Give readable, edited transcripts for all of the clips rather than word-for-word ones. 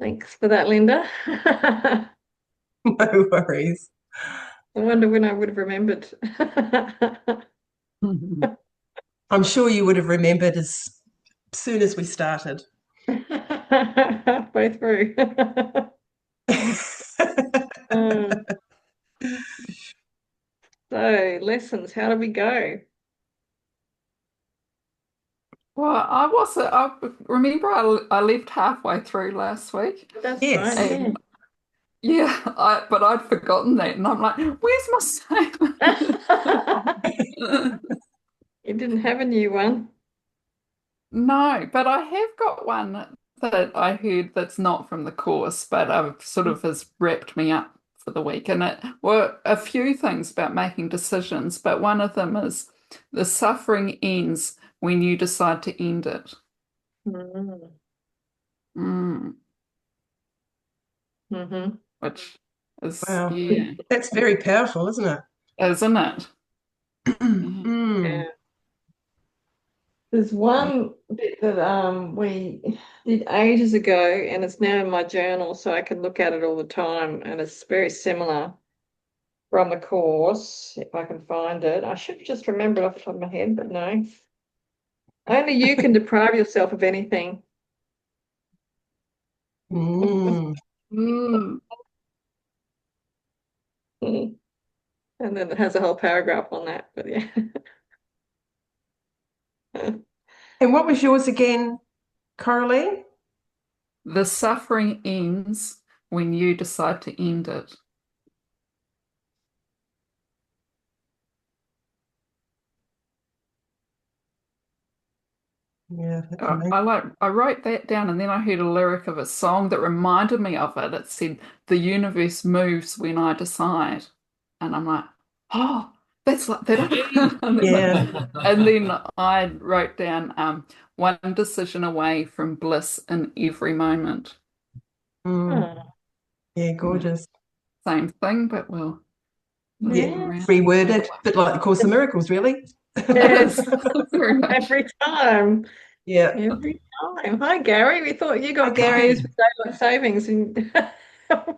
Thanks for that, Linda. I No worries. wonder when I would have remembered. I'm sure you would have remembered as soon as we started. Halfway through. Um, so, lessons, how do we go? Well, I remember I left halfway through last week, That's right, Yes. yeah. and yeah, but I'd forgotten that, and I'm like, where's my statement? You didn't have a new one. No, but I have got one that I heard that's not from the course, but sort of has wrapped me up for the week. And it were a few things about making decisions, but one of them is the suffering ends when you decide to end it. Mm. Mm, Hmm. which is, Wow. yeah, That's very powerful, isn't it? isn't it? Yeah. Mm. Yeah. There's one bit that we did ages ago, and it's now in my journal, so I can look at it all the time, and it's very similar from the course, if I can find it. I should just remember it off the top of my head, but no. Only you can deprive yourself of anything. Mm. Mm. Mm. And then it has a whole paragraph on that, but yeah. And what was yours again, Coralie? The suffering ends when you decide to end it. Yeah, that's amazing. I wrote that down and then I heard a lyric of a song that reminded me of it. It said, "The universe moves when I decide." And I'm like, oh, that's like that. Yeah. And then I wrote down one decision away from bliss in every moment. Mm. Oh, Yeah, Yeah, gorgeous. same thing, but we'll flip Yeah, it yeah. around. reworded, bit like the Course of Miracles, really. It Yes, is very much. every time. Yeah. Every time. Hi, Gary. We thought you Hi, got confused Gary. with daylight savings, and it's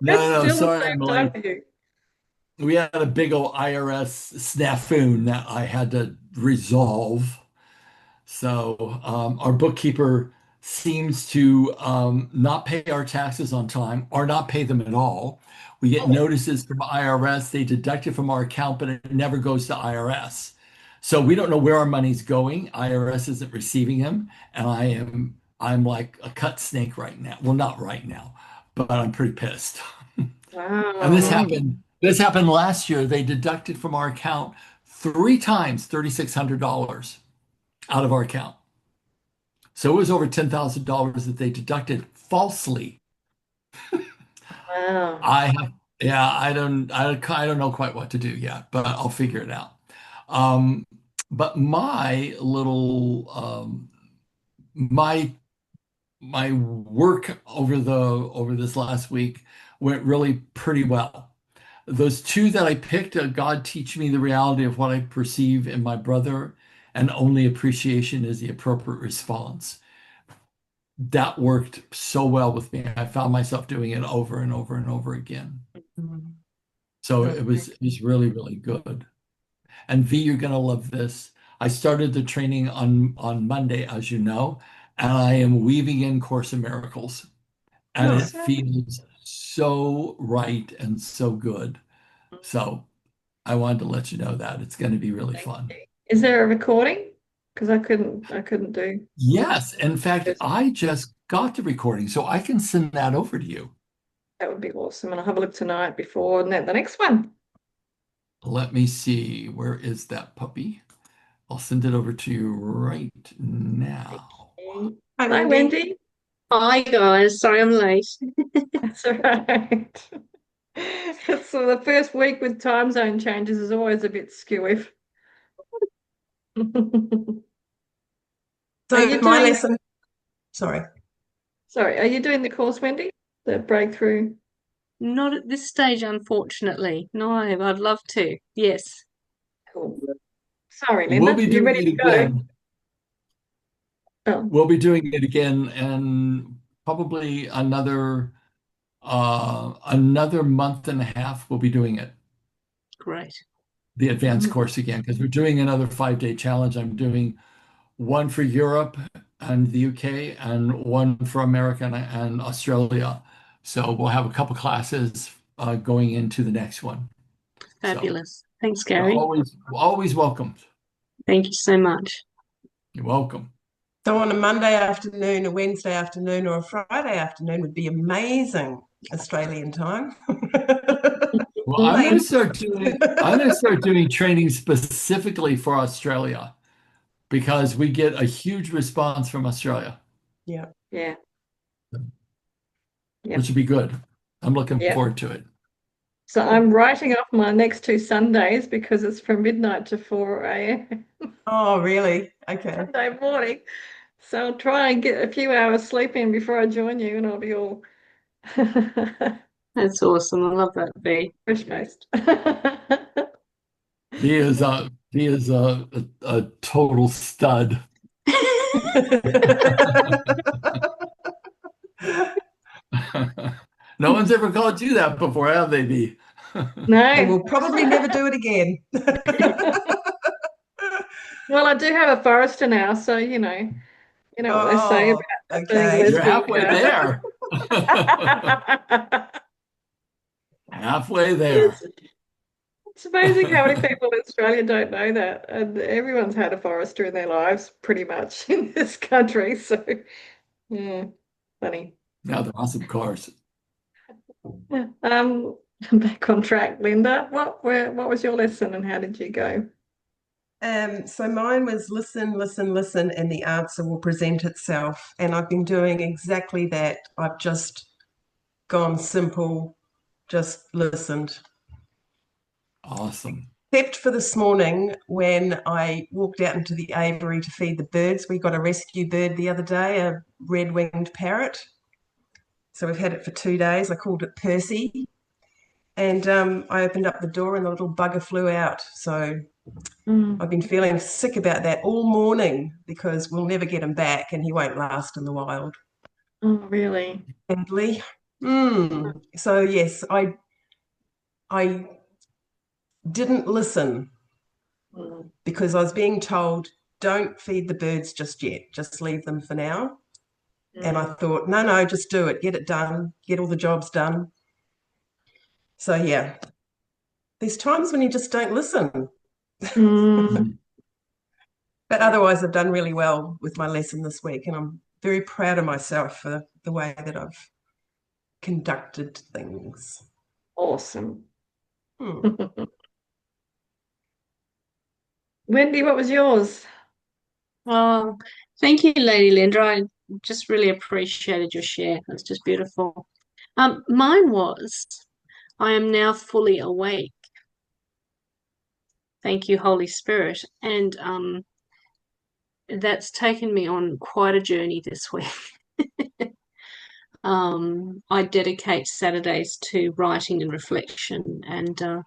No, still the sorry, I'm same time late. for you. We had a big old IRS snafu that I had to resolve. So our bookkeeper seems to not pay our taxes on time or not pay them at all. We get Oh, notices from IRS, they deduct it from our account, but it never goes to IRS. So we don't know where our money's going. IRS isn't receiving them, and I'm like a cut snake right now. Well, not right now, but I'm pretty pissed. And wow. this happened last year. They deducted from our account three times $3,600 out of our account. So it was over $10,000 that they deducted falsely. Wow. I have, yeah, I don't know quite what to do yet, but I'll figure it out. Um, but my my work over this last week went really pretty well. Those two that I picked, God teach me the reality of what I perceive in my brother, and only appreciation is the appropriate response. That worked so well with me. I found myself doing it over and over and over again. Mm. So Mm. it was really, really good. And V, you're gonna love this. I started the training on Monday, as you know, and I am weaving in Course in Miracles, and it Awesome. feels so right and so good. So I wanted to let you know that it's going to be really Thank fun. you. Is there a recording? Because I couldn't do Yes, in fact, this. I just got the recording, so I can send that over to you. That would be awesome. And I'll have a look tonight before the next one. Let me see, where is that puppy? I'll send it over to you right Thank now. you. Hi, Hi, Wendy. Wendy. Hi guys, sorry I'm late. That's all right. So the first week with time zone changes is always a bit skewy. Are So you my doing, lesson, sorry. sorry, are you doing the course, Wendy? The breakthrough? Not at this stage, unfortunately. No, I'd love to. Yes. Cool. Sorry, We'll Linda. be You doing ready it to go? again. Oh, We'll be doing it again, and probably another month and a half we'll be doing it, Great. the advanced Mhm. course again, because we're doing another 5-day challenge. I'm doing one for Europe and the UK and one for America and Australia. So we'll have a couple classes going into the next one. So Fabulous. Thanks, you're Gary. always welcome. Thank you so much. You're welcome. So on a Monday afternoon, a Wednesday afternoon, or a Friday afternoon would be amazing Australian time. Well, I'm going to Plain. start doing training specifically for Australia because we get a huge response from Australia, Yeah. Yeah. which Yep. would be good. I'm looking Yep. forward to it. So I'm writing off my next 2 Sundays because it's from midnight to 4 a.m. Oh, really? Okay. Sunday morning. So I'll try and get a few hours sleep in before I join you, and I'll be all That's awesome. I love that, V. fresh-faced. He is a total stud. No one's ever called you that before, have they, Dee? And No. we'll probably never do it again. Well, I do have a forester now, so you know what they say Oh, about being okay. You're lesbian. halfway there. Halfway there. It's amazing how many people in Australia don't know that, and everyone's had a forester in their lives, pretty much, in this country. So, yeah, funny. Now they're awesome cars. Back on track, Linda. What was your lesson, and how did you go? So mine was listen, listen, listen, and the answer will present itself. And I've been doing exactly that. I've just gone simple, just listened. Awesome. Except for this morning when I walked out into the aviary to feed the birds. We got a rescue bird the other day, a red-winged parrot. So we've had it for 2 days. I called it Percy. And I opened up the door and the little bugger flew out. So I've been feeling sick about that all morning because we'll never get him back and he won't last in the wild, Oh, really? sadly. So yes, I didn't listen Mm. because I was being told, don't feed the birds just yet, just leave them for now. And I thought, no, just do it, get it done, get all the jobs done. So yeah, there's times when you just don't listen. Mm. But otherwise, I've done really well with my lesson this week, and I'm very proud of myself for the way that I've conducted things. Awesome. Hmm. Wendy, what was yours? Oh, thank you, Lady Linda. I just really appreciated your share. That's just beautiful. Mine was, I am now fully awake. Thank you, Holy Spirit. And that's taken me on quite a journey this week. I dedicate Saturdays to writing and reflection, and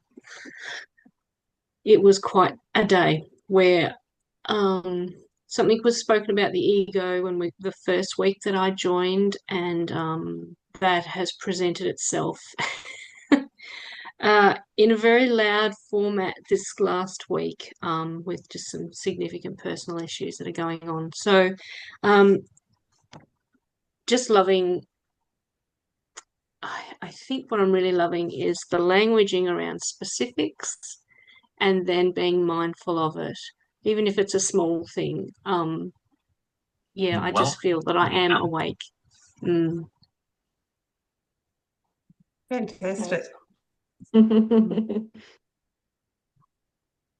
it was quite a day where something was spoken about the ego when the first week that I joined, and that has presented itself in a very loud format this last week, with just some significant personal issues that are going on. So, just loving. I think what I'm really loving is the languaging around specifics and then being mindful of it, even if it's a small thing. Yeah, I just feel that I am awake. Mm. Fantastic. How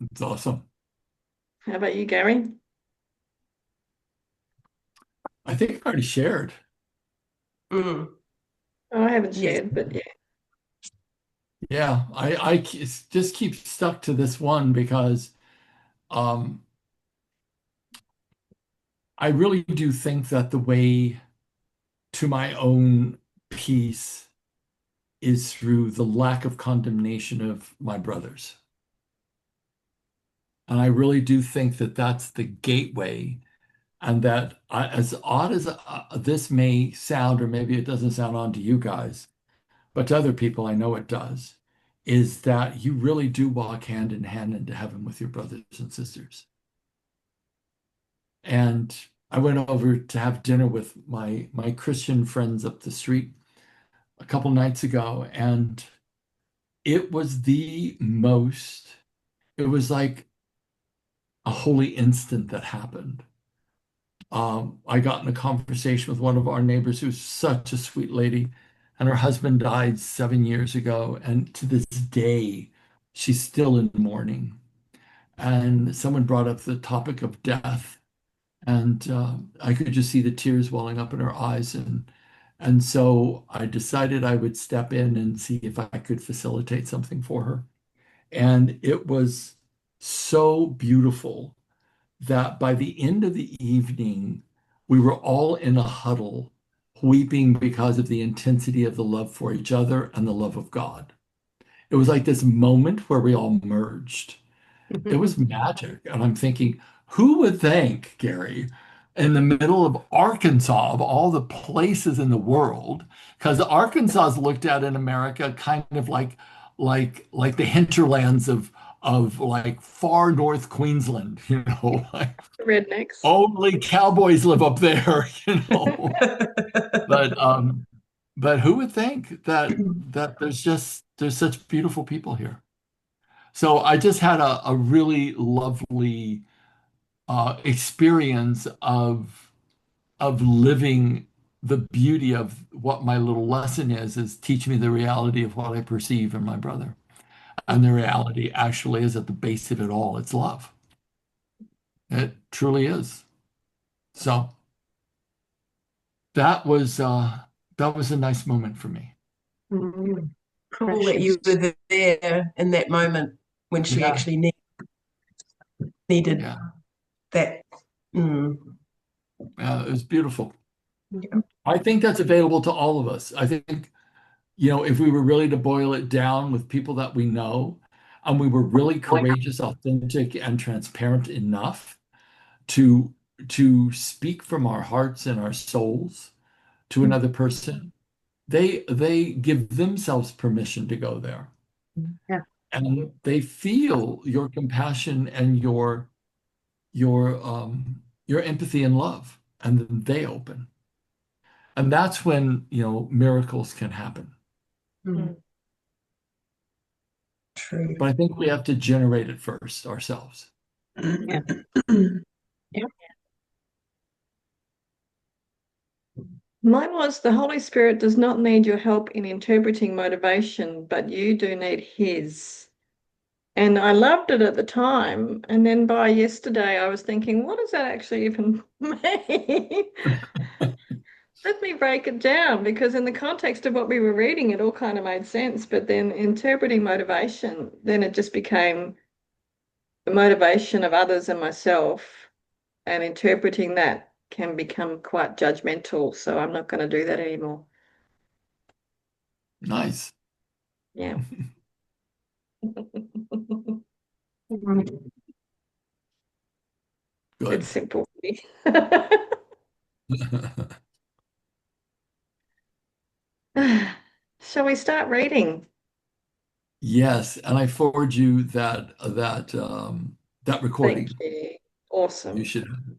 It's awesome. about you, Gary? I think I already shared. Mm. Oh, I haven't Yes. shared, but yeah. Yeah, I just keep stuck to this one because um, I really do think that the way to my own peace is through the lack of condemnation of my brothers. And I really do think that that's the gateway And that as odd as this may sound, or maybe it doesn't sound odd to you guys, but to other people, I know it does, is that you really do walk hand in hand into heaven with your brothers and sisters. And I went over to have dinner with my Christian friends up the street a couple nights ago, and it was it was like a holy instant that happened. I got in a conversation with one of our neighbors who's such a sweet lady, and her husband died 7 years ago. And to this day, she's still in mourning. And someone brought up the topic of death, and I could just see the tears welling up in her eyes. And so I decided I would step in and see if I could facilitate something for her. And it was so beautiful that by the end of the evening, we were all in a huddle, weeping because of the intensity of the love for each other and the love of God. It was like this moment where we all merged. It was magic. And I'm thinking, who would think, Gary, in the middle of Arkansas, of all the places in the world, because Arkansas is looked at in America kind of like the hinterlands of like far north Queensland, like Rednecks. only cowboys live up there, But who would think that there's such beautiful people here? So I just had a really lovely experience of living the beauty of what my little lesson is teach me the reality of what I perceive in my brother. And the reality actually is at the base of it all. It's love. It truly is. So that was a nice moment for me. Cool that you were there in that moment when she Yeah. actually needed Yeah. that. It was beautiful. Yeah. I think that's available to all of us. I think, if we were really to boil it down with people that we know, and we were really courageous, authentic, and transparent enough to speak from our hearts and our souls to another person, they give themselves permission to go there. Yeah. And they feel your compassion and your empathy and love, and then they open. And that's when, miracles can happen. True. But I think we have to generate it first ourselves. Yeah. Yeah. Mine was the Holy Spirit does not need your help in interpreting motivation, but you do need His. And I loved it at the time. And then by yesterday, I was thinking, what does that actually even mean? Let me break it down, because in the context of what we were reading, it all kind of made sense. But then interpreting motivation, then it just became the motivation of others and myself. And interpreting that can become quite judgmental. So I'm not going to do that anymore. Nice. Yeah. Good. It's simple. Shall we start reading? Yes, and I forward you that recording. Thank you. Awesome. You should have it.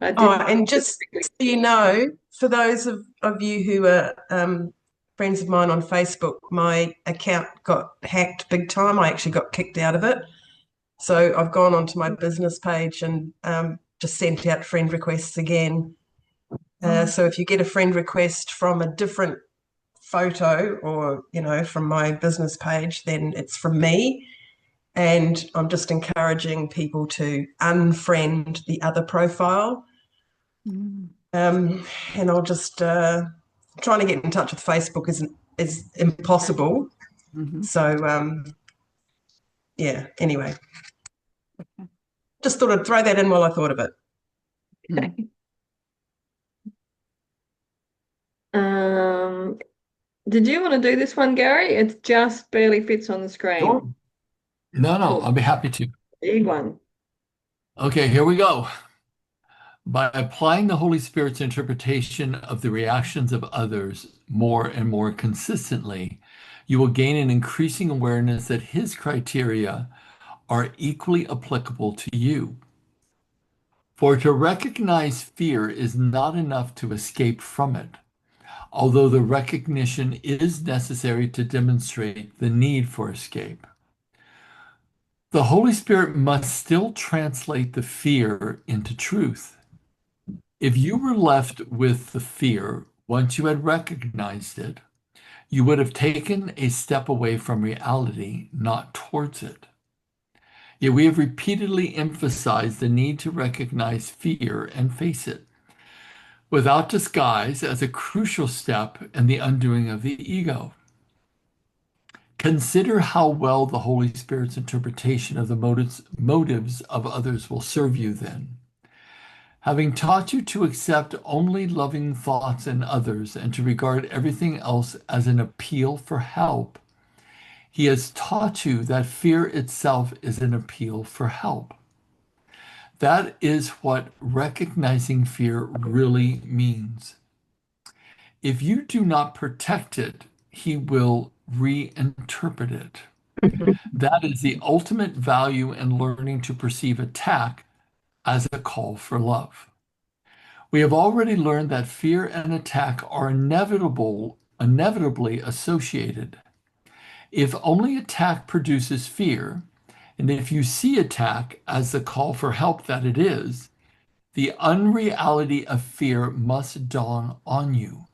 I did. Oh, and just so you know, for those of you who are friends of mine on Facebook, my account got hacked big time. I actually got kicked out of it. So I've gone onto my business page and just sent out friend requests again. So if you get a friend request from a different photo or, from my business page, then it's from me. And I'm just encouraging people to unfriend the other profile. And I'll just trying to get in touch with Facebook is impossible. So yeah, anyway. Just thought I'd throw that in while I thought of it. Okay. Did you want to do this one, Gary? It just barely fits on the screen. Sure. No, I'll be happy to. Big one. Okay, here we go. By applying the Holy Spirit's interpretation of the reactions of others more and more consistently, you will gain an increasing awareness that His criteria are equally applicable to you. For to recognize fear is not enough to escape from it, although the recognition is necessary to demonstrate the need for escape. The Holy Spirit must still translate the fear into truth. If you were left with the fear once you had recognized it, you would have taken a step away from reality, not towards it. Yet we have repeatedly emphasized the need to recognize fear and face it without disguise as a crucial step in the undoing of the ego. Consider how well the Holy Spirit's interpretation of the motives of others will serve you then. Having taught you to accept only loving thoughts in others and to regard everything else as an appeal for help, He has taught you that fear itself is an appeal for help. That is what recognizing fear really means. If you do not protect it, He will reinterpret it. That is the ultimate value in learning to perceive attack as a call for love. We have already learned that fear and attack are inevitably associated. If only attack produces fear, and if you see attack as the call for help that it is, the unreality of fear must dawn on you.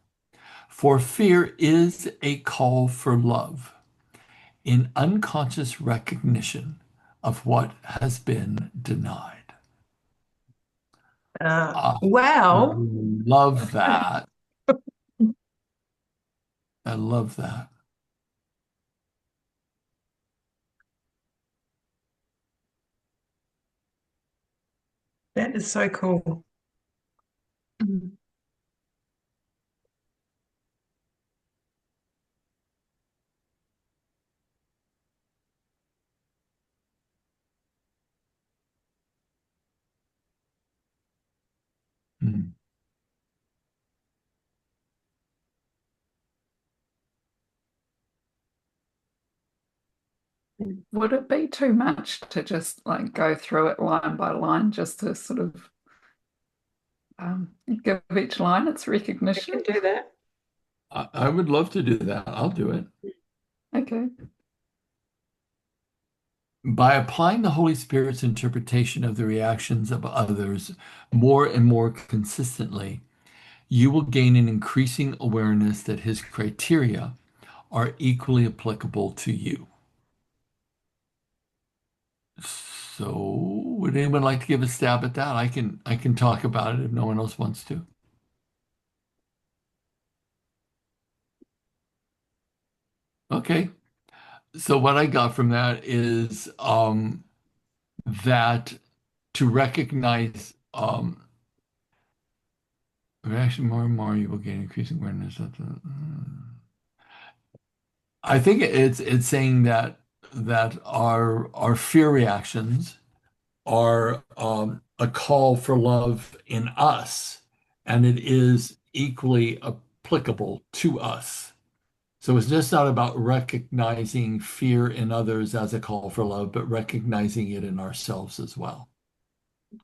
For fear is a call for love in unconscious recognition of what has been denied. Wow. Love that. I love that. That is so cool. Mm. Would it be too much to just like go through it line by line, just to sort of give each line its You recognition? can do that. I would love to do that. I'll do it. Okay. By applying the Holy Spirit's interpretation of the reactions of others more and more consistently, you will gain an increasing awareness that His criteria are equally applicable to you. So, would anyone like to give a stab at that? I can talk about it if no one else wants to. Okay. So what I got from that is that to recognize reaction more and more, you will gain increasing awareness of the. I think it's saying that our fear reactions are a call for love in us, and it is equally applicable to us. So it's just not about recognizing fear in others as a call for love, but recognizing it in ourselves as well.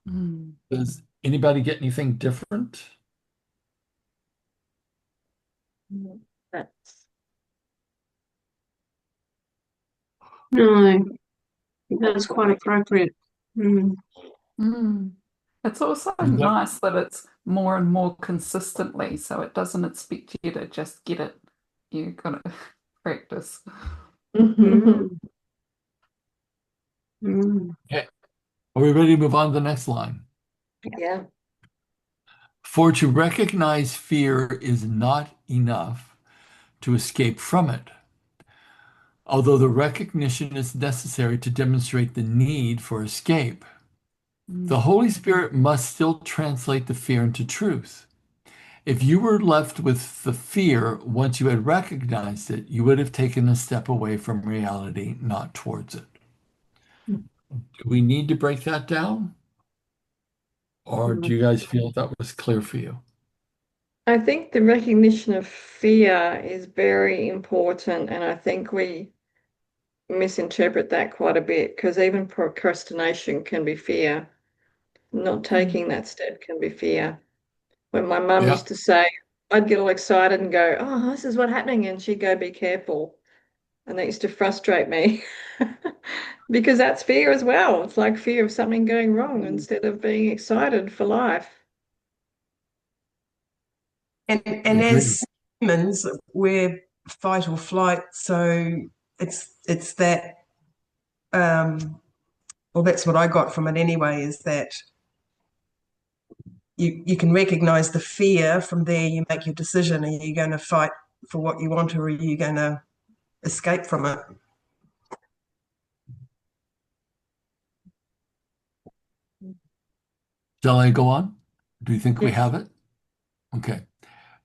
Mm. Does anybody get anything different? That's No, that's quite appropriate. Mm. Mm. It's also nice that it's more and more consistently, so it doesn't expect you to just get it. You've got to practice. Mm. Mm. Okay. Are we ready to move on to the next line? yeah. For to recognize fear is not enough to escape from it, although the recognition is necessary to demonstrate the need for escape. The Holy Spirit must still translate the fear into truth. If you were left with the fear once you had recognized it, you would have taken a step away from reality, not towards it. Do we need to break that down? Or do you guys feel that was clear for you? I think the recognition of fear is very important, and I think we misinterpret that quite a bit because even procrastination can be fear. Not taking that step can be fear. When my mum Yeah. used to say, I'd get all excited and go, "Oh, this is what's happening," and she'd go, "Be careful." And that used to frustrate me because that's fear as well. It's like fear of something going wrong instead of being excited for life. And Agreed. as humans, we're fight or flight, so it's that well, that's what I got from it anyway, is that you can recognize the fear. From there you make your decision. Are you going to fight for what you want, or are you going to escape from it? Shall I go on? Do you think we Yes. have it? Okay.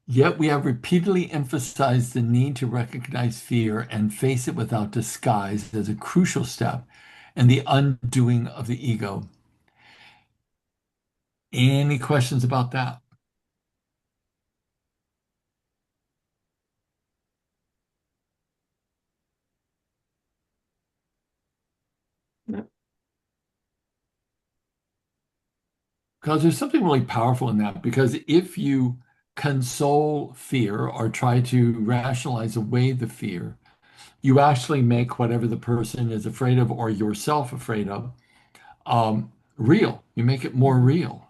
Yet we have repeatedly emphasized the need to recognize fear and face it without disguise as a crucial step in the undoing of the ego. Any questions about that? No. Because there's something really powerful in that. Because if you console fear or try to rationalize away the fear, you actually make whatever the person is afraid of or yourself afraid of real. You make it more real.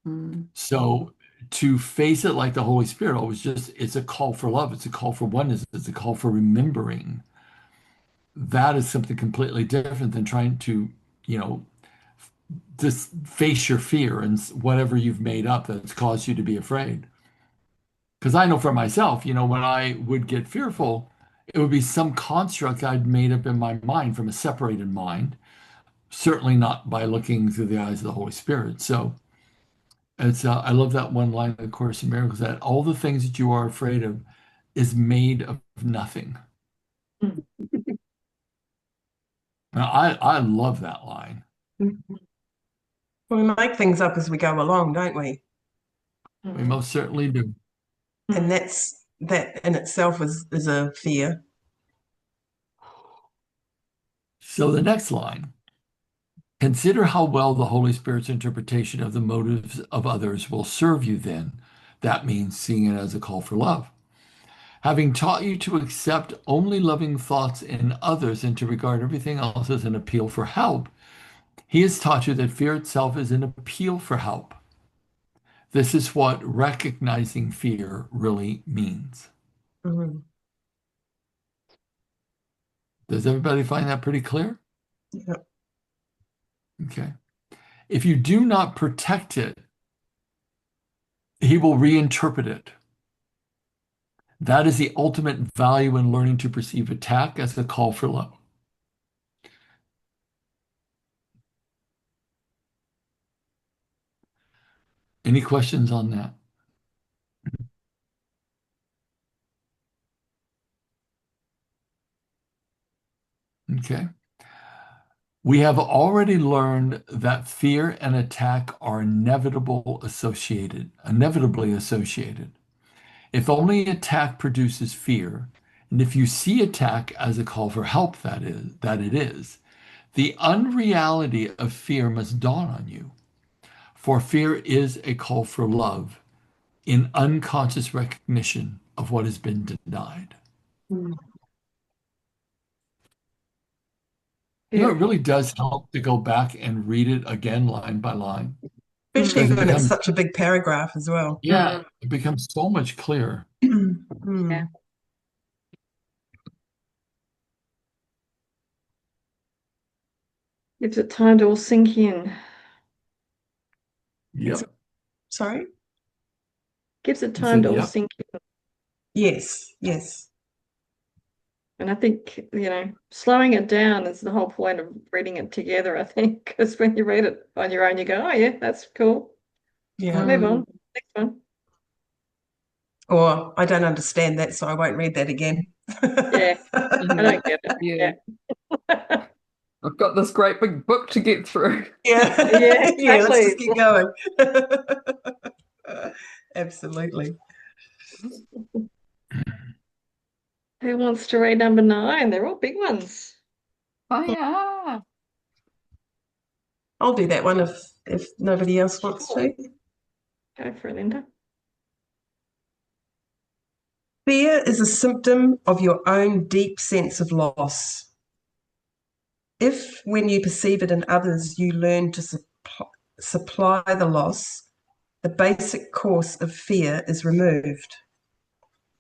Mm. So to face it like the Holy Spirit always just, it's a call for love. It's a call for oneness. It's a call for remembering. That is something completely different than trying to, you know, just face your fear and whatever you've made up that's caused you to be afraid. Because I know for myself, when I would get fearful, it would be some construct I'd made up in my mind from a separated mind, certainly not by looking through the eyes of the Holy Spirit. So I love that one line of the Course in Miracles that all the things that you are afraid of is made of nothing. Mm. Now, I love that line. Well, we make things up as we go along, don't we? We most certainly do. And that in itself is a fear. So the next line, consider how well the Holy Spirit's interpretation of the motives of others will serve you then. That means seeing it as a call for love. Having taught you to accept only loving thoughts in others and to regard everything else as an appeal for help, he has taught you that fear itself is an appeal for help. This is what recognizing fear really means. Mhm. Does everybody find that pretty clear? Yeah. Okay. If you do not protect it, he will reinterpret it. That is the ultimate value in learning to perceive attack as a call for love. Any questions on that? Okay. We have already learned that fear and attack are inevitably associated. If only attack produces fear, and if you see attack as a call for help, that it is, the unreality of fear must dawn on you. For fear is a call for love in unconscious recognition of what has been denied. Mm. It really does help to go back and read it again line by line. Especially Because it when it's becomes, such a big paragraph as well. yeah, it becomes so much clearer. Mm. Yeah. Gives it time to all sink in. Yep. Sorry? Gives it I time said, to all yep. sink in. Yes, yes. And I think, slowing it down is the whole point of reading it together, I think, because when you read it on your own, you go, oh, yeah, that's cool. Yeah. Move on. Next one. Or I don't understand that, so I won't read that again. Yeah, I don't get it. Yeah. Yeah. I've got this great big book to get through. Yeah. Yeah, Yeah, let's just exactly. keep going. Absolutely. Who wants to read number 9? They're all big ones. Oh yeah. I'll do that one if nobody else wants to. Go for it, Linda. Fear is a symptom of your own deep sense of loss. If, when you perceive it in others, you learn to supply the loss, the basic cause of fear is removed.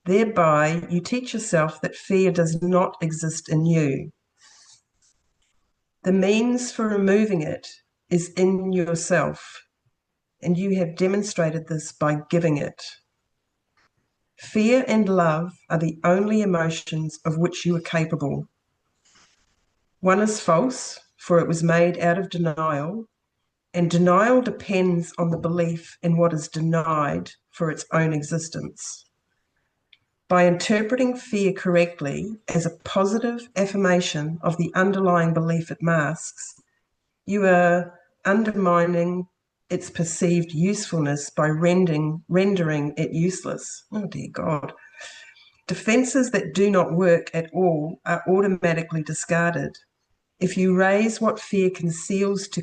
Thereby, you teach yourself that fear does not exist in you. The means for removing it is in yourself, and you have demonstrated this by giving it. Fear and love are the only emotions of which you are capable. One is false, for it was made out of denial, and denial depends on the belief in what is denied for its own existence. By interpreting fear correctly as a positive affirmation of the underlying belief it masks, you are undermining its perceived usefulness by rendering it useless. Oh dear God. Defenses that do not work at all are automatically discarded. If you raise what fear conceals to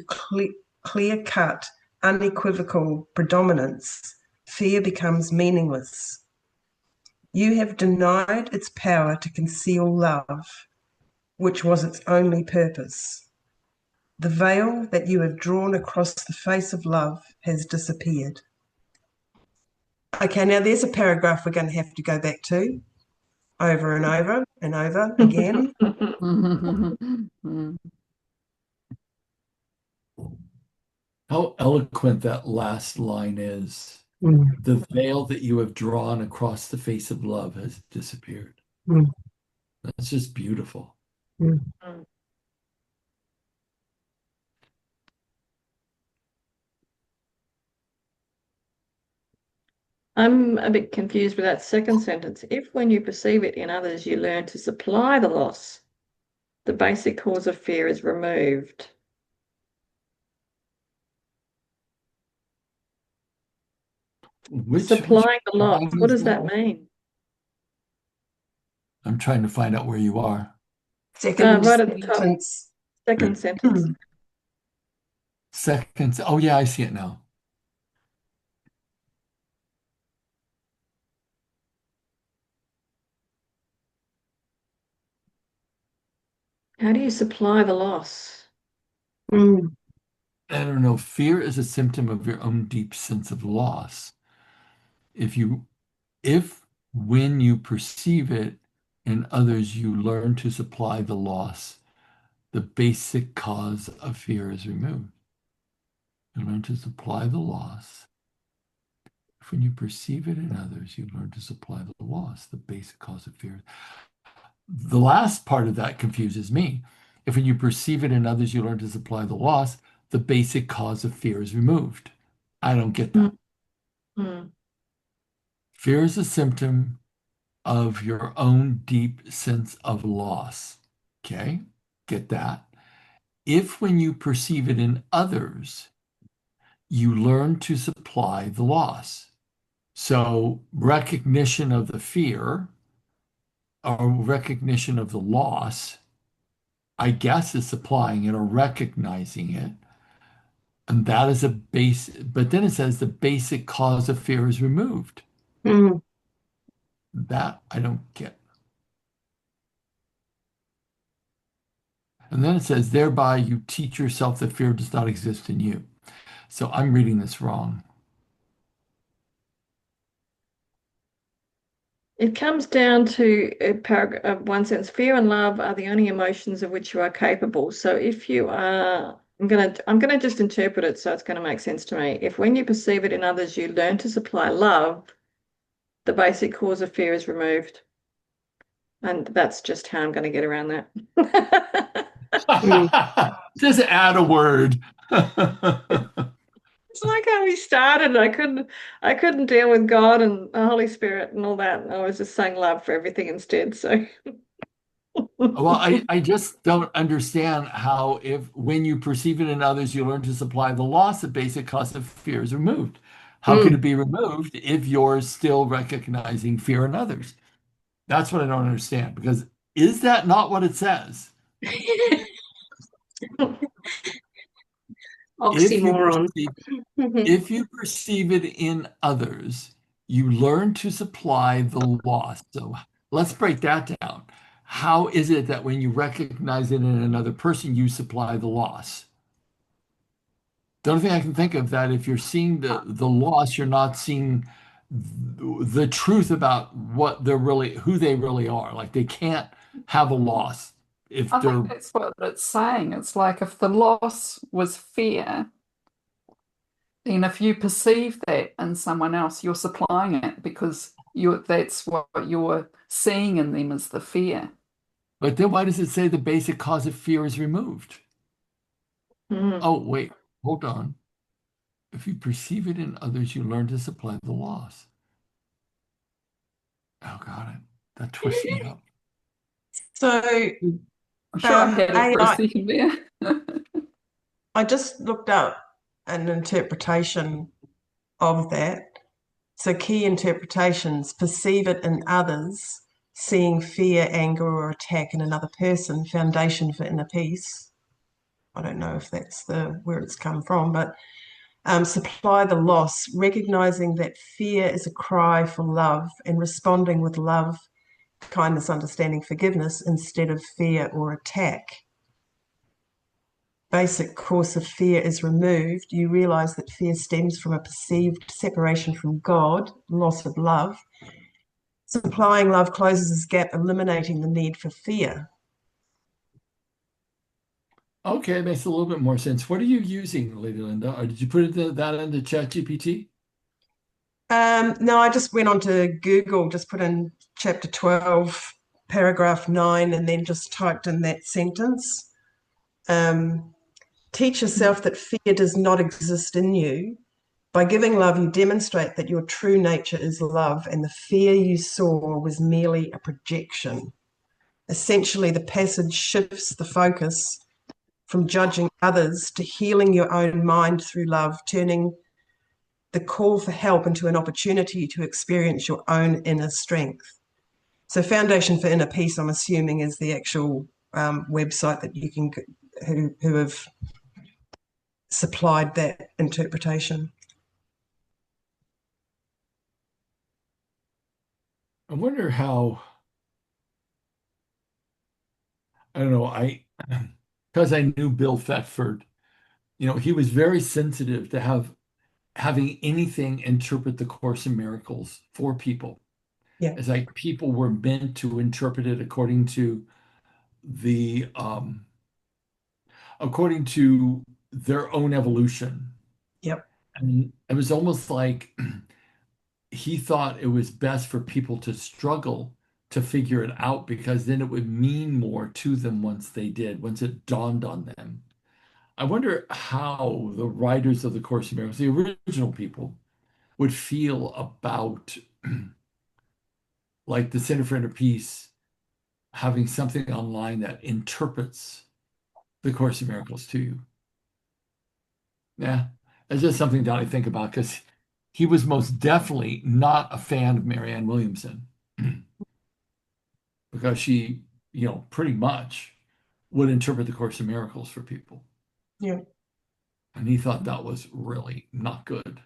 clear-cut, unequivocal predominance, fear becomes meaningless. You have denied its power to conceal love, which was its only purpose. The veil that you have drawn across the face of love has disappeared. Okay, now there's a paragraph we're going to have to go back to over and over and over again. How eloquent that last line is. Mm. The veil that you have drawn across the face of love has disappeared. Mm. That's just beautiful. Mm. I'm a bit confused with that second sentence. If when you perceive it in others, you learn to supply the loss, the basic cause of fear is removed. Supplying the loss, what does that mean? I'm trying to find out where you are. Second Right at the top. sentence. Second sentence. Seconds. Oh, yeah, I see it now. How do you supply the loss? Mm. I don't know. Fear is a symptom of your own deep sense of loss. If when you perceive it in others, you learn to supply the loss, the basic cause of fear is removed. You learn to supply the loss. If when you perceive it in others, you learn to supply the loss, the basic cause of fear. The last part of that confuses me. If when you perceive it in others, you learn to supply the loss, the basic cause of fear is removed. I don't get that. Mm. Fear is a symptom of your own deep sense of loss. Okay, get that. If when you perceive it in others, you learn to supply the loss. So recognition of the fear or recognition of the loss, I guess, is supplying it or recognizing it. And that is a base, but then it says the basic cause of fear is removed. Mm. That I don't get. And then it says, thereby you teach yourself that fear does not exist in you. So I'm reading this wrong. It comes down to a paragraph, one sentence. Fear and love are the only emotions of which you are capable. So if you are, I'm gonna just interpret it so it's gonna make sense to me. If when you perceive it in others, you learn to supply love, the basic cause of fear is removed. And that's just how I'm gonna get around that. Just add a word. It's like how we started. I couldn't deal with God and the Holy Spirit and all that. I was just saying love for everything instead. So Well, I just don't understand how if when you perceive it in others, you learn to supply the loss, the basic cause of fear is removed. How can Mm. it be removed if you're still recognizing fear in others? That's what I don't understand, because is that not what it says? If you Oxymoron. perceive If you perceive it in others, you learn to supply the loss. So let's break that down. How is it that when you recognize it in another person, you supply the loss? The only thing I can think of that if you're seeing the loss, you're not seeing the truth about what they're really, who they really are. Like they can't have a loss if I they're think that's what it's saying. It's like if the loss was fear, then if you perceive that in someone else, you're supplying it because that's what you're seeing in them as the fear. But then why does it say the basic cause of fear is removed? Mm. Oh, wait, hold on. If you perceive it in others, you learn to supply the loss. Oh, got it. That twists me up. So I'm sure I had it for a AI, second there. I just looked up an interpretation of that. So key interpretations: perceive it in others, seeing fear, anger, or attack in another person, foundation for inner peace. I don't know if that's where it's come from, but supply the loss, recognizing that fear is a cry for love and responding with love, kindness, understanding, forgiveness instead of fear or attack. Basic course of fear is removed. You realize that fear stems from a perceived separation from God, loss of love. Supplying love closes this gap, eliminating the need for fear. Okay, it makes a little bit more sense. What are you using, Lady Linda? Or did you put that into ChatGPT? No, I just went onto Google, just put in chapter 12, paragraph 9, and then just typed in that sentence. Teach yourself that fear does not exist in you. By giving love, you demonstrate that your true nature is love, and the fear you saw was merely a projection. Essentially, the passage shifts the focus from judging others to healing your own mind through love, turning the call for help into an opportunity to experience your own inner strength. So, Foundation for Inner Peace, I'm assuming, is the actual website that you can who have supplied that interpretation. I wonder how, I don't know, because I knew Bill Thetford, he was very sensitive to having anything interpret the Course in Miracles for people. Yeah. It's like people were meant to interpret it the according to their own evolution. Yep. And it was almost like he thought it was best for people to struggle to figure it out because then it would mean more to them once it dawned on them. I wonder how the writers of the Course in Miracles, the original people, would feel about like the Center for Inner Peace having something online that interprets the Course in Miracles to you. Yeah, it's just something that I think about because he was most definitely not a fan of Marianne Williamson because she, pretty much would interpret the Course in Miracles for people. Yeah. And he thought that was really not good.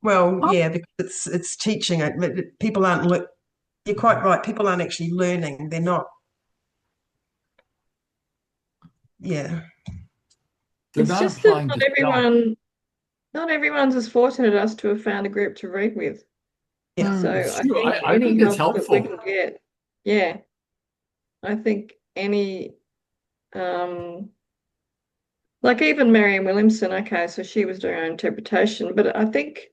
Well, yeah, because it's teaching. People aren't. You're quite right. People aren't actually learning. They're not. Yeah. They're It's not just that applying the stuff. not everyone's as fortunate as to have found a group to read with. Yeah. So It's I true. think I any think it's help that we helpful. can get, yeah, I think any, um, like even Marianne Williamson, okay, so she was doing her interpretation, but I think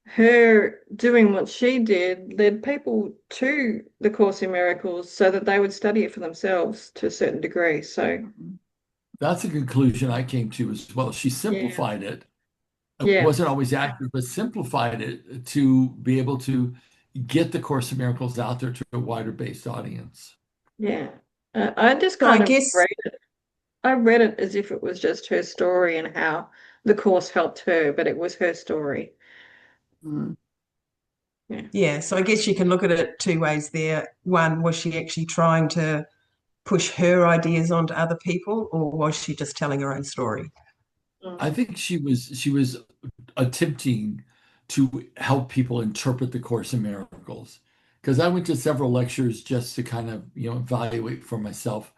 her doing what she did led people to the Course in Miracles so that they would study it for themselves to a certain degree. So That's a conclusion I came to as well. She yeah, simplified it. It yeah, wasn't always accurate, but simplified it to be able to get the Course in Miracles out there to a wider based audience. Yeah. I just So I kind of guess, I read it as if it was just her story and how the course helped her, but it was her story. Mm. Yeah. yeah, so I guess you can look at it two ways there. One, was she actually trying to push her ideas onto other people, or was she just telling her own story? I think she was attempting to help people interpret the Course in Miracles. Because I went to several lectures just to kind of, evaluate for myself.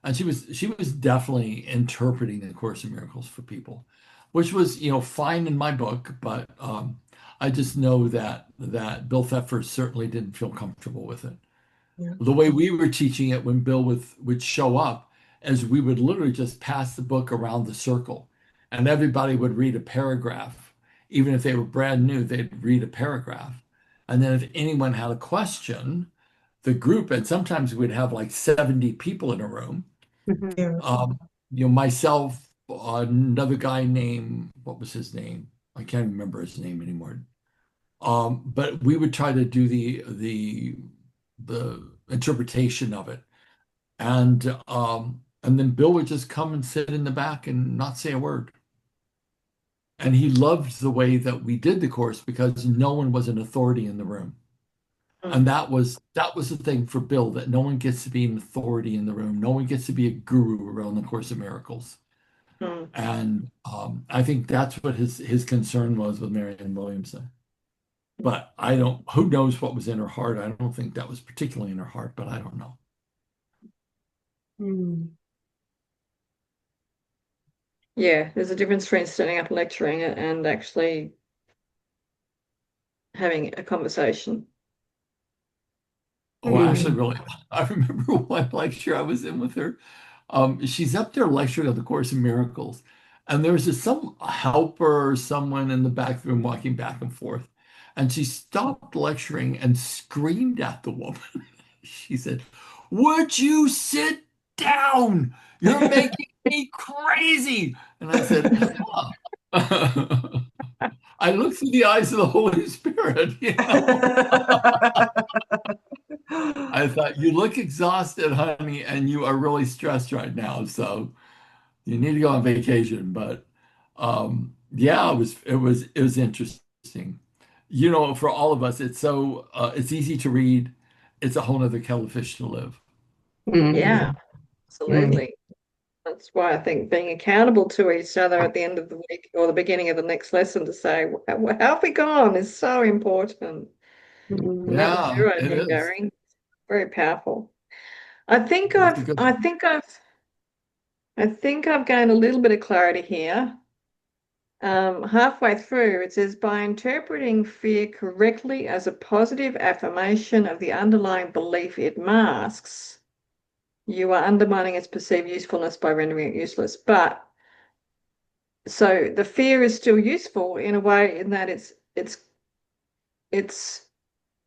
And she was definitely interpreting the Course in Miracles for people, which was, fine in my book, but I just know that Bill Thetford certainly didn't feel comfortable with it. Yeah. The way we were teaching it when Bill would show up is we would literally just pass the book around the circle and everybody would read a paragraph. Even if they were brand new, they'd read a paragraph. And then if anyone had a question, the group, and sometimes we'd have like 70 people in a room, Yeah. myself, another guy named, what was his name? I can't remember his name anymore. But we would try to do the interpretation of it. And then Bill would just come and sit in the back and not say a word. And he loved the way that we did the course because no one was an authority in the room. And that was the thing for Bill, that no one gets to be an authority in the room. No one gets to be a guru around the Course of Miracles. Mm. And I think that's what his concern was with Marianne Williamson. But who knows what was in her heart? I don't think that was particularly in her heart, but I don't know. Mm. Yeah, there's a difference between standing up and lecturing and actually having a conversation. Oh, actually, really, I remember one lecture I was in with her. She's up there lecturing on the Course in Miracles, and there was some helper or someone in the back room walking back and forth, and she stopped lecturing and screamed at the woman. She said, "Would you sit down? You're making me crazy." And I said, "Huh." I looked through the eyes of the Holy Spirit, I thought, you look exhausted, honey, and you are really stressed right now. So you need to go on vacation. But yeah, it was interesting. For all of us, it's easy to read. It's a whole nother kettle of fish to live. Yeah, Mm. absolutely. That's why I think being accountable to each other at the end of the week or the beginning of the next lesson to say, how have we gone, is so important. And that was Yeah, your it idea, is. Gary. Very powerful. I think That's a I've good I one. think I've I think I've gained a little bit of clarity here. Halfway through, it says by interpreting fear correctly as a positive affirmation of the underlying belief it masks, you are undermining its perceived usefulness by rendering it useless. But so the fear is still useful in a way in that it's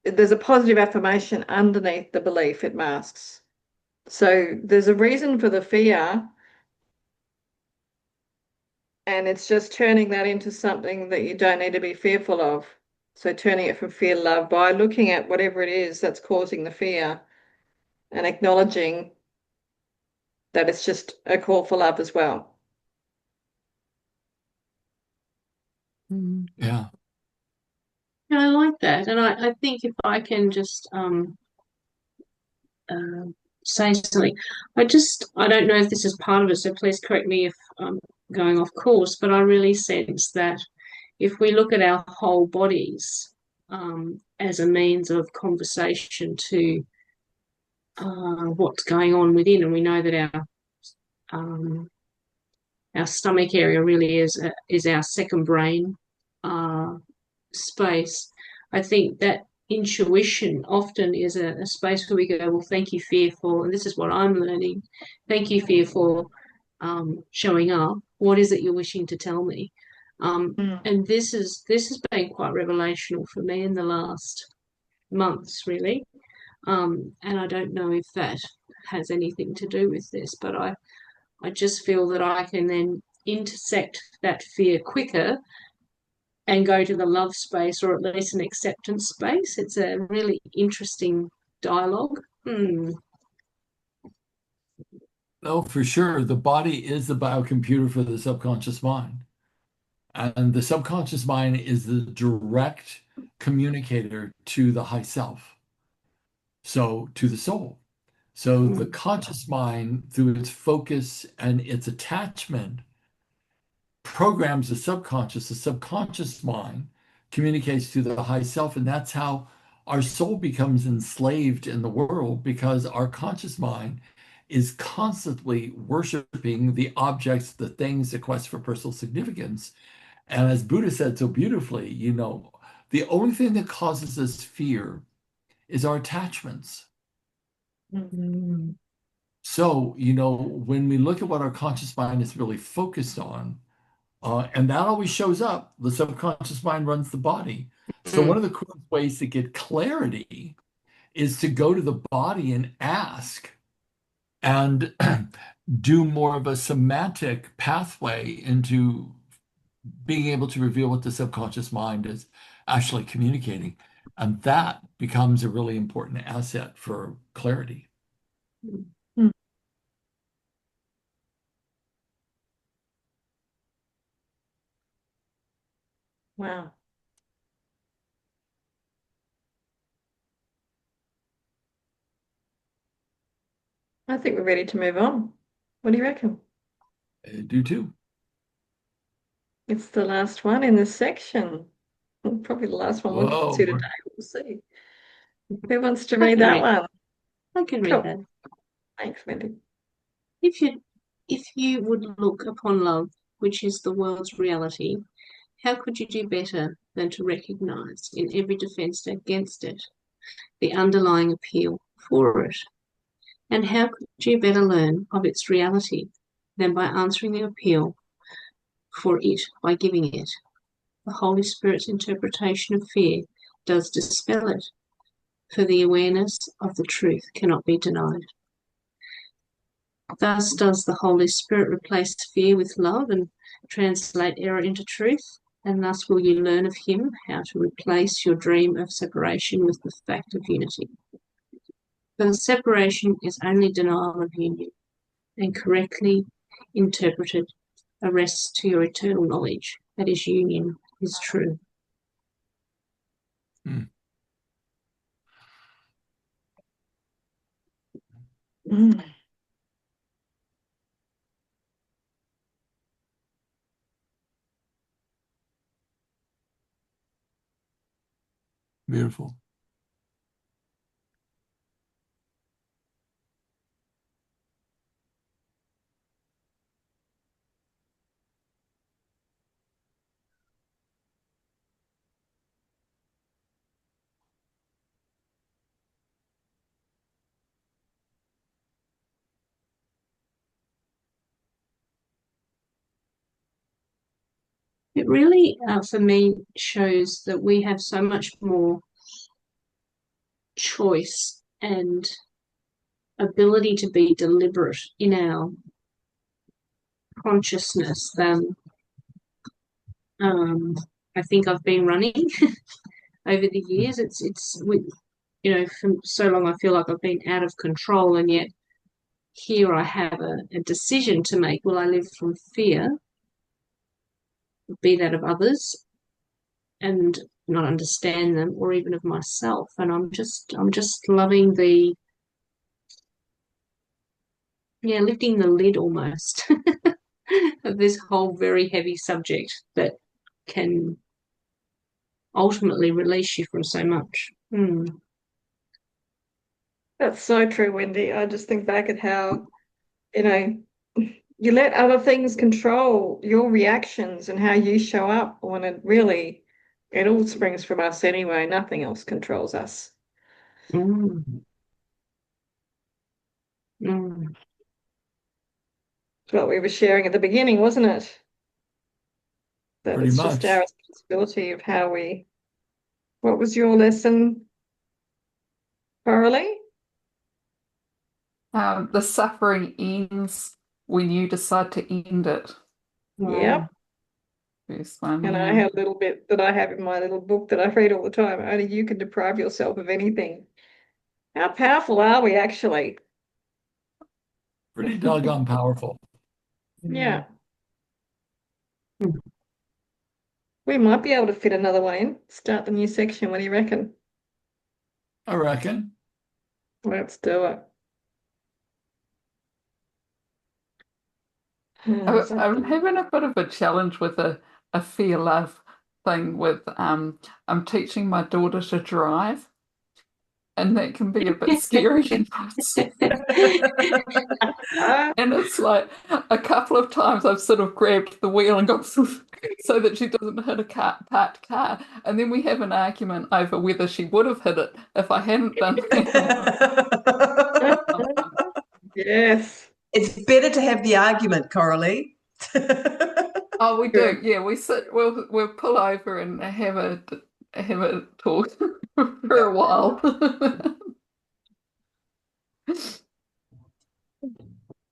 there's a positive affirmation underneath the belief it masks. So there's a reason for the fear, and it's just turning that into something that you don't need to be fearful of. So turning it from fear to love by looking at whatever it is that's causing the fear and acknowledging that it's just a call for love as well. Mm. Yeah. Yeah, I like that. And I think if I can just say something, I don't know if this is part of it, so please correct me if I'm going off course, but I really sense that if we look at our whole bodies as a means of conversation to what's going on within, and we know that um, our stomach area really is our second brain uh, space. I think that intuition often is a space where we go, well, thank you, fear, for, and this is what I'm learning. Thank you, fear, for showing up. What is it you're wishing to tell me? And this has been quite revelational for me in the last months, really. And I don't know if that has anything to do with this, but I just feel that I can then intersect that fear quicker and go to the love space, or at least an acceptance space. It's a really interesting dialogue. Oh, for sure. The body is the biocomputer for the subconscious mind. And the subconscious mind is the direct communicator to the high self, so to the soul. So the conscious mind, through its focus and its attachment, programs the subconscious. The subconscious mind communicates to the high self, and that's how our soul becomes enslaved in the world, because our conscious mind is constantly worshiping the objects, the things, the quest for personal significance. And as Buddha said so beautifully, the only thing that causes us fear is our attachments. So, when we look at what our conscious mind is really focused on, and that always shows up, the subconscious mind runs the body. So one of the coolest ways to get clarity is to go to the body and ask, and do more of a semantic pathway into being able to reveal what the subconscious mind is actually communicating. And that becomes a really important asset for clarity. Wow. I think we're ready to move on. What do you reckon? I do too. It's the last one in this section. Probably the last one we'll get to today. We'll see. Who wants to read that one? I can read Cool. that. Thanks, Wendy. If you would look upon love, which is the world's reality, how could you do better than to recognise in every defence against it the underlying appeal for it? And how could you better learn of its reality than by answering the appeal for it by giving it? The Holy Spirit's interpretation of fear does dispel it, for the awareness of the truth cannot be denied. Thus does the Holy Spirit replace fear with love and translate error into truth, and thus will you learn of Him how to replace your dream of separation with the fact of unity. For the separation is only denial of union, and correctly interpreted arrests to your eternal knowledge that is union is true. Beautiful. It really, for me, shows that we have so much more choice and ability to be deliberate in our consciousness than I think I've been running over the years. For so long I feel like I've been out of control, and yet here I have a decision to make. Will I live from fear, be that of others, and not understand them, or even of myself? And I'm just loving the lifting the lid almost of this whole very heavy subject that can ultimately release you from so much. That's so true, Wendy. I just think back at how, you let other things control your reactions and how you show up, when it all springs from us anyway. Nothing else controls us. What we were sharing at the beginning, wasn't it? That Pretty it's much. just our responsibility of what was your lesson, Coralie? The suffering ends when you decide to end it. Yep. first one. And I Yeah. had a little bit that I have in my little book that I read all the time. Only you can deprive yourself of anything. How powerful are we actually? Pretty doggone powerful. Yeah. We might be able to fit another one in. Start the new section. What do you reckon? I reckon. Let's do it. I'm having a bit of a challenge with a fear love thing with I'm teaching my daughter to drive, and that can be a bit scary. And it's like a couple of times I've sort of grabbed the wheel and got so that she doesn't hit a parked car. And then we have an argument over whether she would have hit it if I hadn't done that. Yes. It's better to have the argument, Coralie. Oh, we do. Yeah, we sit. We'll pull over and have a talk for a while.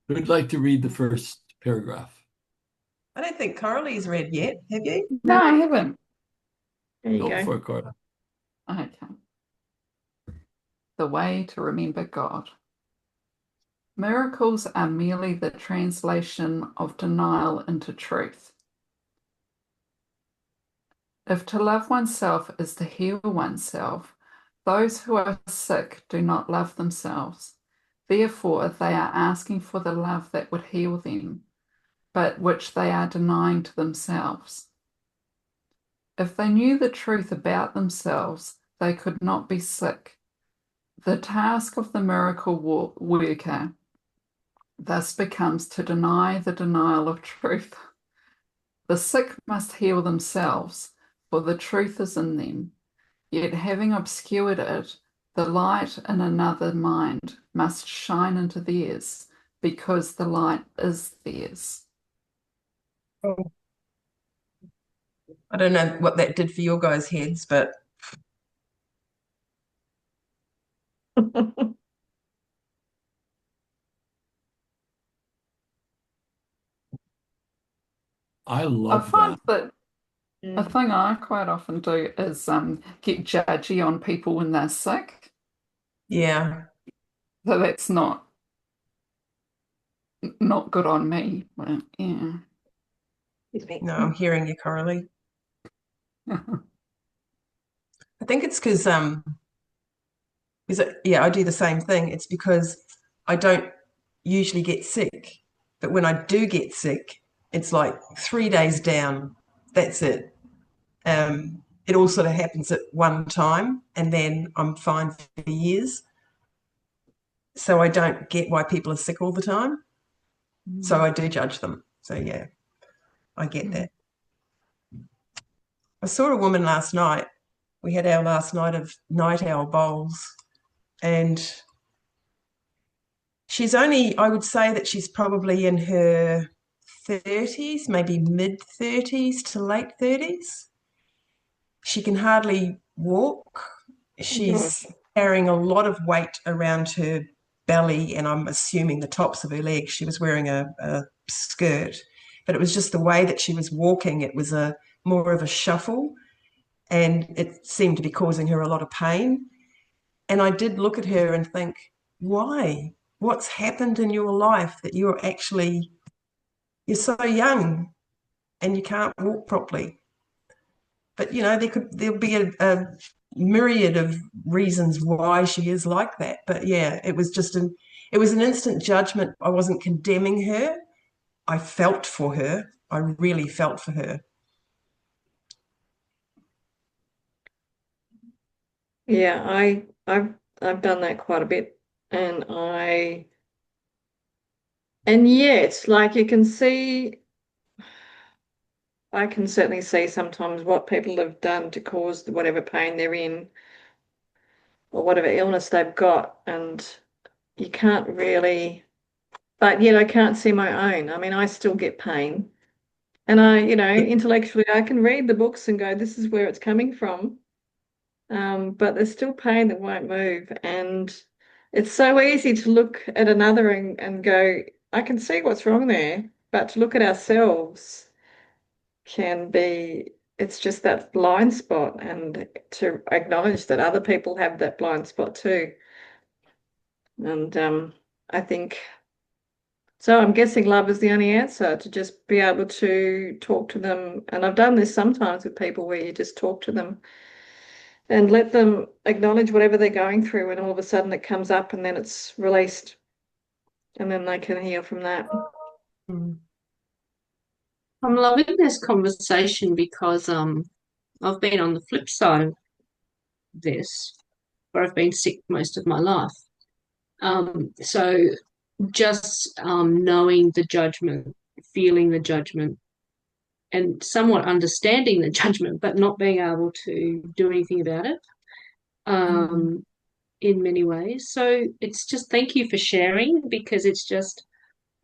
Who'd like to read the first paragraph? I don't think Coralie's read yet, have you? No, I haven't. There you Go go. for it, Cora. Okay. The way to remember God. Miracles are merely the translation of denial into truth. If to love oneself is to heal oneself, those who are sick do not love themselves. Therefore, they are asking for the love that would heal them, but which they are denying to themselves. If they knew the truth about themselves, they could not be sick. The task of the miracle worker thus becomes to deny the denial of truth. The sick must heal themselves, for the truth is in them. Yet having obscured it, the light in another mind must shine into theirs, because the light is theirs. I don't know what that did for your guys' heads, but I I love find that. that a thing I quite often do is get judgy on people when they're sick. yeah. So that's not good on me. But yeah. No, I'm hearing you, Coralie. I think it's because yeah, I do the same thing. It's because I don't usually get sick, but when I do get sick, it's like 3 days down. That's it. It all sort of happens at one time, and then I'm fine for years. So I don't get why people are sick all the time. So I do judge them. So yeah, I get that. I saw a woman last night. We had our last night of night owl bowls, and she's only, I would say that she's probably in her 30s, maybe mid 30s to late 30s. She can hardly walk. She's carrying a lot of weight around her belly, and I'm assuming the tops of her legs. She was wearing a skirt, but it was just the way that she was walking. It was a more of a shuffle, and it seemed to be causing her a lot of pain. And I did look at her and think, why? What's happened in your life that you're so young and you can't walk properly? But you know, there'll be a myriad of reasons why she is like that. But yeah, it was an instant judgment. I wasn't condemning her. I felt for her. I really felt for her. Yeah, I've done that quite a bit, and yet, like you can see, I can certainly see sometimes what people have done to cause whatever pain they're in or whatever illness they've got, and you can't really, but yet I can't see my own. I mean, I still get pain, and intellectually, I can read the books and go, this is where it's coming from. But there's still pain that won't move. And it's so easy to look at another and go, I can see what's wrong there. But to look at ourselves can be, it's just that blind spot, and to acknowledge that other people have that blind spot too. And I think so. I'm guessing love is the only answer, to just be able to talk to them. And I've done this sometimes with people where you just talk to them and let them acknowledge whatever they're going through, and all of a sudden it comes up and then it's released, and then they can heal from that. Mm. I'm loving this conversation because I've been on the flip side of this, where I've been sick most of my life. So just knowing the judgment, feeling the judgment, and somewhat understanding the judgment, but not being able to do anything about it in many ways. So it's just, thank you for sharing, because it's just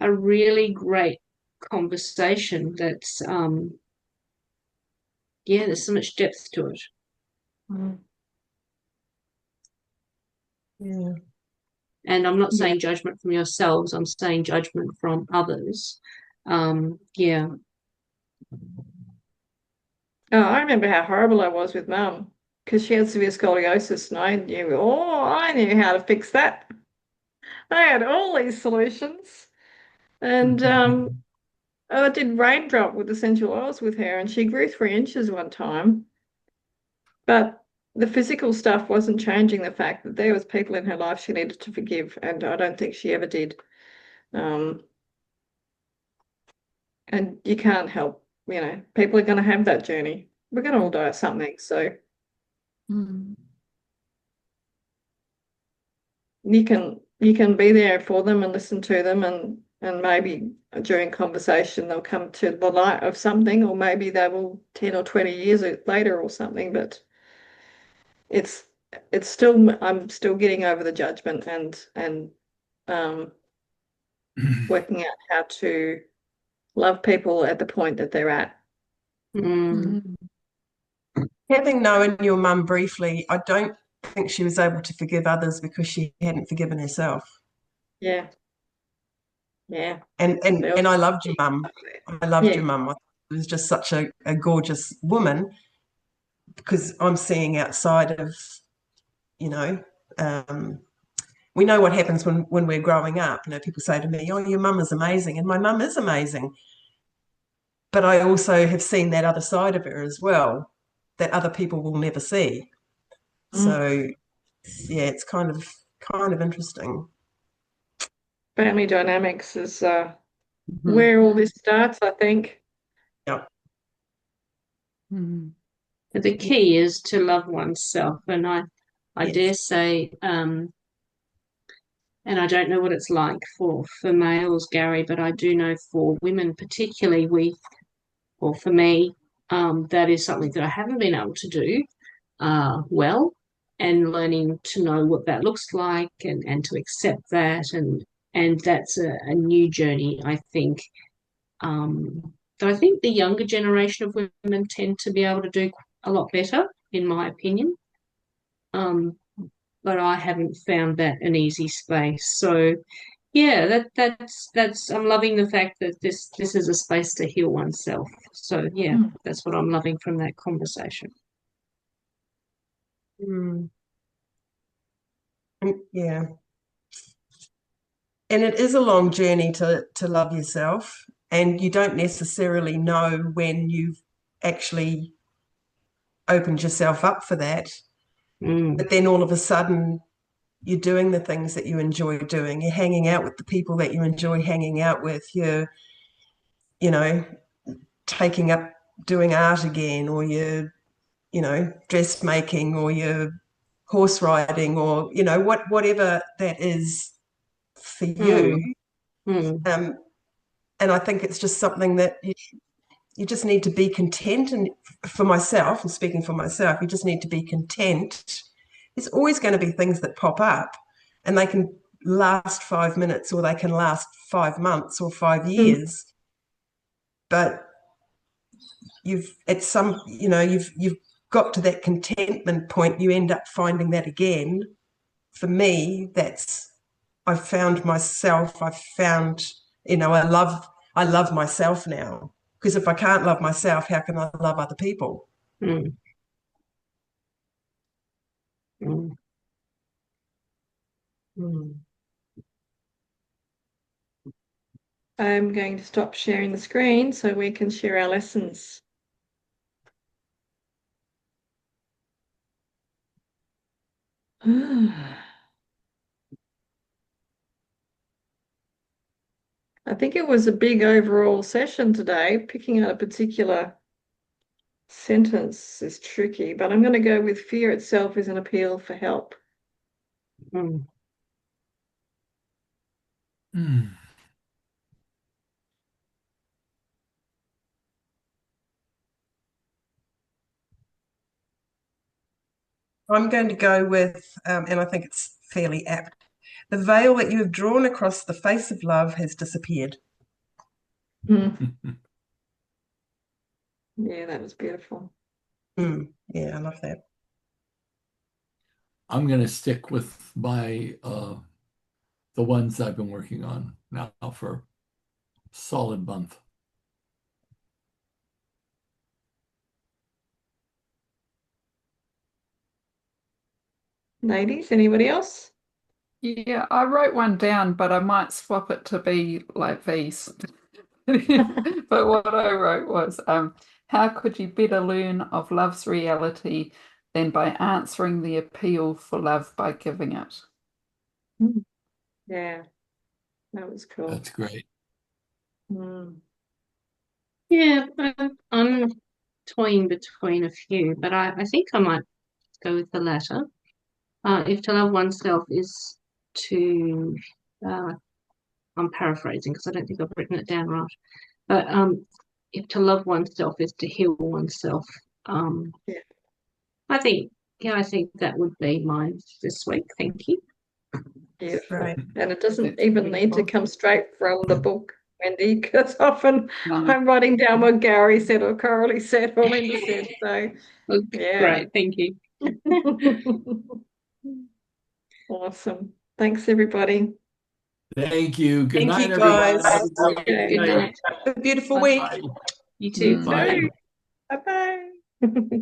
a really great conversation that's there's so much depth to it. Yeah. And I'm not saying judgment from yourselves, I'm saying judgment from others. Yeah. Oh, I remember how horrible I was with Mum, because she had severe scoliosis, and I knew how to fix that. I had all these solutions. And I did raindrop with essential oils with her, and she grew 3 inches one time. But the physical stuff wasn't changing the fact that there was people in her life she needed to forgive, and I don't think she ever did. And you can't help, people are going to have that journey. We're going to all die of something, so you can be there for them and listen to them, and maybe during conversation they'll come to the light of something, or maybe they will 10 or 20 years later or something, but it's still, I'm still getting over the judgment, and working out how to love people at the point that they're at. Having known your mum briefly, I don't think she was able to forgive others because she hadn't forgiven herself. Yeah. And I loved your mum. I loved your mum. She was just such a gorgeous woman, because I'm seeing outside of, we know what happens when we're growing up. People say to me, "Oh, your mum is amazing," and my mum is amazing. But I also have seen that other side of her as well, that other people will never see. So yeah, it's kind of interesting. Family dynamics is where all this starts, I think. Yeah. But the key is to love oneself, and I Yes. dare say, and I don't know what it's like for males, Gary, but I do know for women particularly, or for me, that is something that I haven't been able to do well, and learning to know what that looks like, and to accept that, and that's a new journey, I think. But I think the younger generation of women tend to be able to do a lot better, in my opinion. But I haven't found that an easy space. So yeah, that's I'm loving the fact that this is a space to heal oneself. So yeah, that's what I'm loving from that conversation. Yeah. And it is a long journey to love yourself, and you don't necessarily know when you've actually opened yourself up for that. But then all of a sudden you're doing the things that you enjoy doing. You're hanging out with the people that you enjoy hanging out with. You're, taking up doing art again, or you're, dressmaking, or you're horse riding, or, whatever that is for you. And I think it's just something that you just need to be content. And for myself, and speaking for myself, you just need to be content. There's always going to be things that pop up, and they can last 5 minutes, or they can last 5 months or 5 years. But you've got to that contentment point. You end up finding that again. For me, I've found myself. I've found, I love myself now, Because if I can't love myself, how can I love other people? Mm. Mm. Mm. I'm going to stop sharing the screen so we can share our lessons. I think it was a big overall session today. Picking out a particular sentence is tricky, but I'm going to go with fear itself is an appeal for help. Mm. Hmm. I'm going to go with, and I think it's fairly apt, the veil that you have drawn across the face of love has disappeared. Mm. Yeah, that was beautiful. Yeah, I love that. I'm going to stick with my the ones I've been working on now for a solid month. Ladies, anybody else? Yeah, I wrote one down, but I might swap it to be like these. But what I wrote was, how could you better learn of love's reality than by answering the appeal for love by giving it? Yeah, that was cool. That's great. Mm. Yeah, I'm toying between a few, but I think I might go with the latter. If to love oneself is to, I'm paraphrasing because I don't think I've written it down right, but if to love oneself is to heal oneself, Yeah. I think, I think that would be mine this week. Thank you. Beautiful. Right. And it doesn't That's even need to beautiful. come straight from the book, Wendy, because often No. I'm writing down what Gary said or Coralie said or Linda said. So, Oh, yeah. great, thank you. Awesome. Thanks, everybody. Thank you. Good Thank night, you, everyone. guys. Have a great Okay. Good night. night. Have a beautiful Bye. week. Bye. You too. Mm. Bye. Bye-bye.